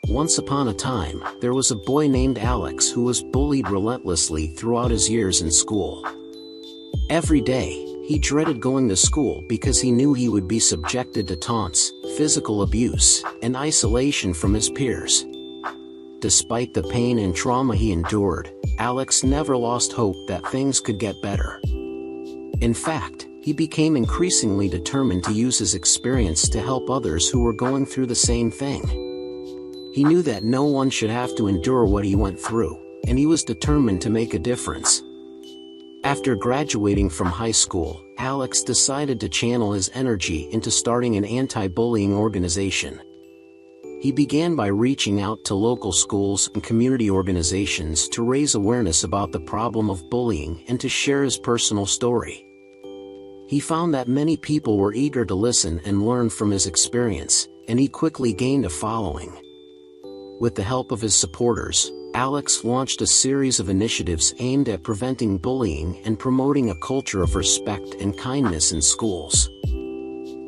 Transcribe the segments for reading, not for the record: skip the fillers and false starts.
Once upon a time, there was a boy named Alex who was bullied relentlessly throughout his years in school. Every day, he dreaded going to school because he knew he would be subjected to taunts, physical abuse, and isolation from his peers. Despite the pain and trauma he endured, Alex never lost hope that things could get better. In fact, he became increasingly determined to use his experience to help others who were going through the same thing. He knew that no one should have to endure what he went through, and he was determined to make a difference. After graduating from high school, Alex decided to channel his energy into starting an anti-bullying organization. He began by reaching out to local schools and community organizations to raise awareness about the problem of bullying and to share his personal story. He found that many people were eager to listen and learn from his experience, and he quickly gained a following. With the help of his supporters, Alex launched a series of initiatives aimed at preventing bullying and promoting a culture of respect and kindness in schools.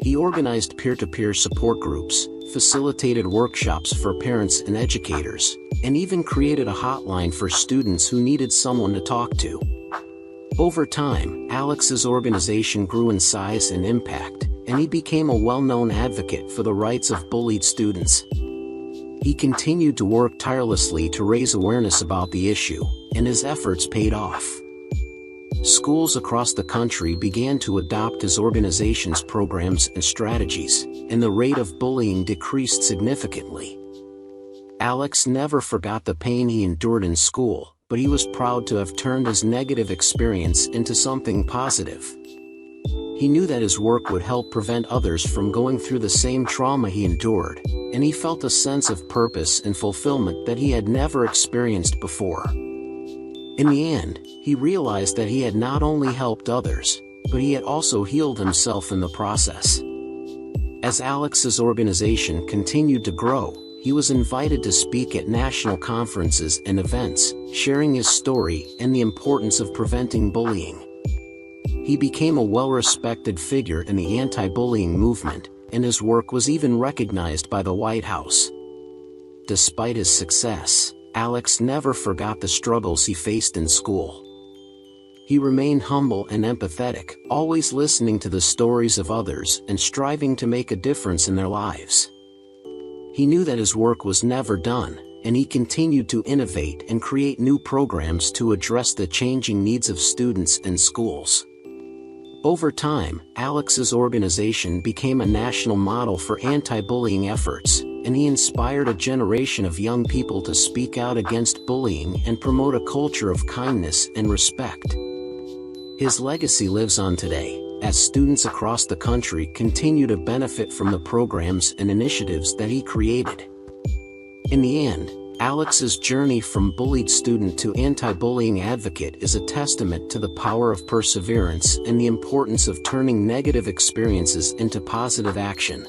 He organized peer-to-peer support groups, facilitated workshops for parents and educators, and even created a hotline for students who needed someone to talk to. Over time, Alex's organization grew in size and impact, and he became a well-known advocate for the rights of bullied students. He continued to work tirelessly to raise awareness about the issue, and his efforts paid off. Schools across the country began to adopt his organization's programs and strategies, and the rate of bullying decreased significantly. Alex never forgot the pain he endured in school, but he was proud to have turned his negative experience into something positive. He knew that his work would help prevent others from going through the same trauma he endured, and he felt a sense of purpose and fulfillment that he had never experienced before. In the end, he realized that he had not only helped others, but he had also healed himself in the process. As Alex's organization continued to grow, he was invited to speak at national conferences and events, sharing his story and the importance of preventing bullying. He became a well-respected figure in the anti-bullying movement, and his work was even recognized by the White House. Despite his success, Alex never forgot the struggles he faced in school. He remained humble and empathetic, always listening to the stories of others and striving to make a difference in their lives. He knew that his work was never done, and he continued to innovate and create new programs to address the changing needs of students and schools. Over time, Alex's organization became a national model for anti-bullying efforts, and he inspired a generation of young people to speak out against bullying and promote a culture of kindness and respect. His legacy lives on today, as students across the country continue to benefit from the programs and initiatives that he created. In the end, Alex's journey from bullied student to anti-bullying advocate is a testament to the power of perseverance and the importance of turning negative experiences into positive action.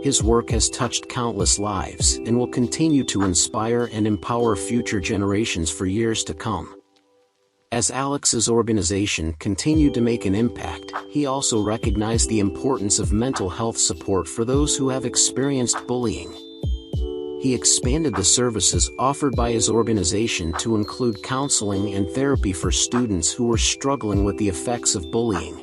His work has touched countless lives and will continue to inspire and empower future generations for years to come. As Alex's organization continued to make an impact, he also recognized the importance of mental health support for those who have experienced bullying. He expanded the services offered by his organization to include counseling and therapy for students who were struggling with the effects of bullying.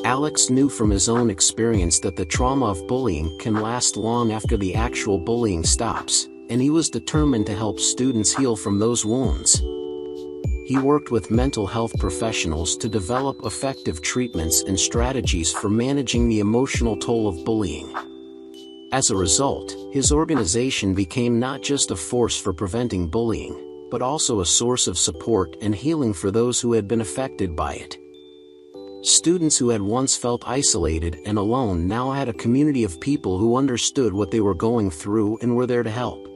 Alex knew from his own experience that the trauma of bullying can last long after the actual bullying stops, and he was determined to help students heal from those wounds. He worked with mental health professionals to develop effective treatments and strategies for managing the emotional toll of bullying. As a result, his organization became not just a force for preventing bullying, but also a source of support and healing for those who had been affected by it. Students who had once felt isolated and alone now had a community of people who understood what they were going through and were there to help.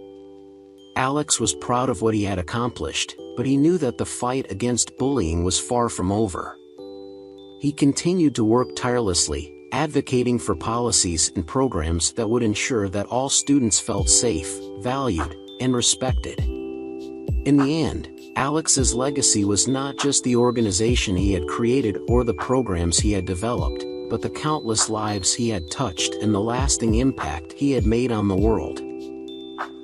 Alex was proud of what he had accomplished, but he knew that the fight against bullying was far from over. He continued to work tirelessly, advocating for policies and programs that would ensure that all students felt safe, valued, and respected. In the end, Alex's legacy was not just the organization he had created or the programs he had developed, but the countless lives he had touched and the lasting impact he had made on the world.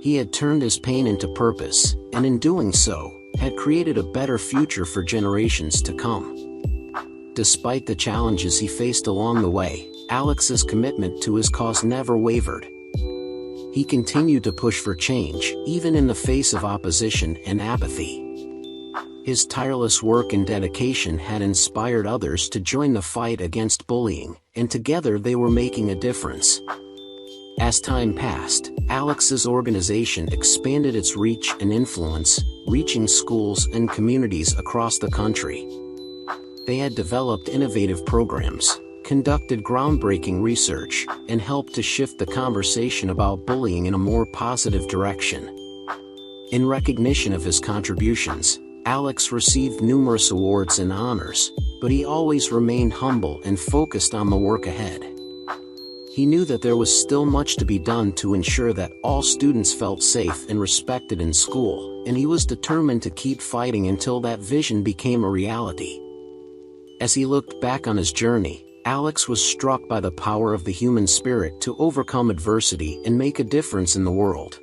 He had turned his pain into purpose, and in doing so, had created a better future for generations to come. Despite the challenges he faced along the way, Alex's commitment to his cause never wavered. He continued to push for change, even in the face of opposition and apathy. His tireless work and dedication had inspired others to join the fight against bullying, and together they were making a difference. As time passed, Alex's organization expanded its reach and influence, reaching schools and communities across the country. They had developed innovative programs, conducted groundbreaking research, and helped to shift the conversation about bullying in a more positive direction. In recognition of his contributions, Alex received numerous awards and honors, but he always remained humble and focused on the work ahead. He knew that there was still much to be done to ensure that all students felt safe and respected in school, and he was determined to keep fighting until that vision became a reality. As he looked back on his journey, Alex was struck by the power of the human spirit to overcome adversity and make a difference in the world.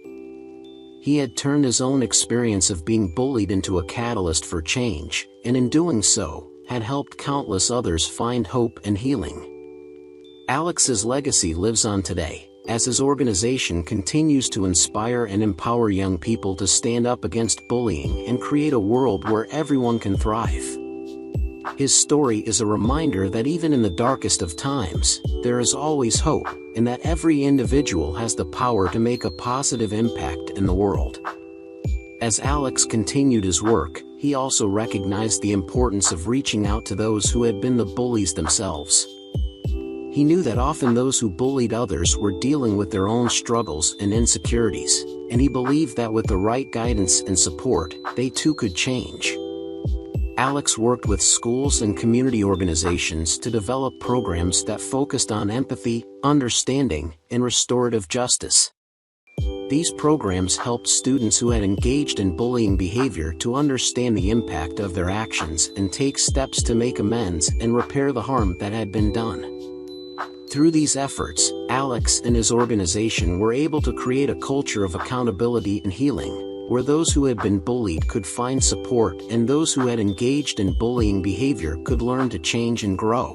He had turned his own experience of being bullied into a catalyst for change, and in doing so, had helped countless others find hope and healing. Alex's legacy lives on today, as his organization continues to inspire and empower young people to stand up against bullying and create a world where everyone can thrive. His story is a reminder that even in the darkest of times, there is always hope, and that every individual has the power to make a positive impact in the world. As Alex continued his work, he also recognized the importance of reaching out to those who had been the bullies themselves. He knew that often those who bullied others were dealing with their own struggles and insecurities, and he believed that with the right guidance and support, they too could change. Alex worked with schools and community organizations to develop programs that focused on empathy, understanding, and restorative justice. These programs helped students who had engaged in bullying behavior to understand the impact of their actions and take steps to make amends and repair the harm that had been done. Through these efforts, Alex and his organization were able to create a culture of accountability and healing, where those who had been bullied could find support and those who had engaged in bullying behavior could learn to change and grow.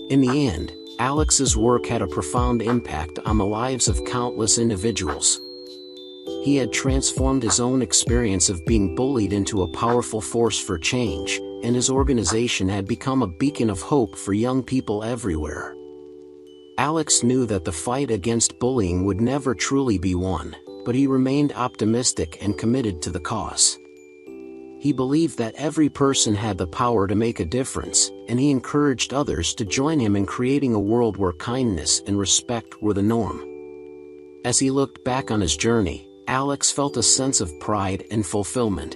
In the end, Alex's work had a profound impact on the lives of countless individuals. He had transformed his own experience of being bullied into a powerful force for change, and his organization had become a beacon of hope for young people everywhere. Alex knew that the fight against bullying would never truly be won, but he remained optimistic and committed to the cause. He believed that every person had the power to make a difference, and he encouraged others to join him in creating a world where kindness and respect were the norm. As he looked back on his journey, Alex felt a sense of pride and fulfillment.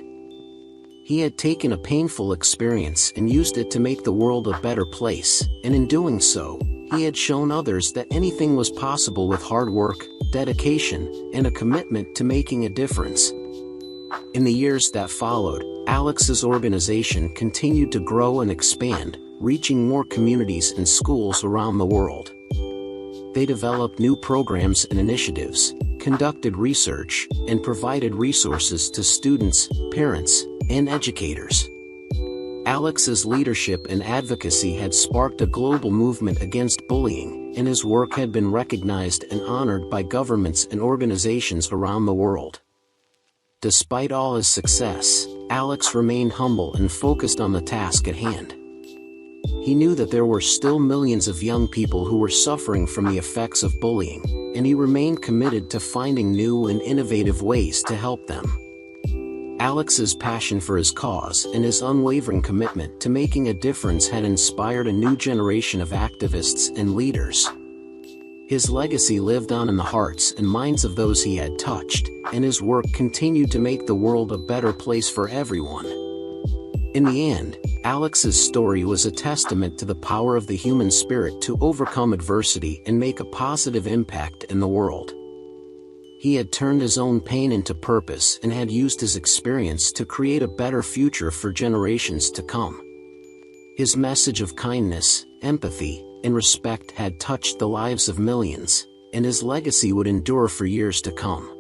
He had taken a painful experience and used it to make the world a better place, and in doing so, he had shown others that anything was possible with hard work, dedication, and a commitment to making a difference. In the years that followed, Alex's organization continued to grow and expand, reaching more communities and schools around the world. They developed new programs and initiatives, conducted research, and provided resources to students, parents, and educators. Alex's leadership and advocacy had sparked a global movement against bullying, and his work had been recognized and honored by governments and organizations around the world. Despite all his success, Alex remained humble and focused on the task at hand. He knew that there were still millions of young people who were suffering from the effects of bullying, and he remained committed to finding new and innovative ways to help them. Alex's passion for his cause and his unwavering commitment to making a difference had inspired a new generation of activists and leaders. His legacy lived on in the hearts and minds of those he had touched, and his work continued to make the world a better place for everyone. In the end, Alex's story was a testament to the power of the human spirit to overcome adversity and make a positive impact in the world. He had turned his own pain into purpose and had used his experience to create a better future for generations to come. His message of kindness, empathy, and respect had touched the lives of millions, and his legacy would endure for years to come.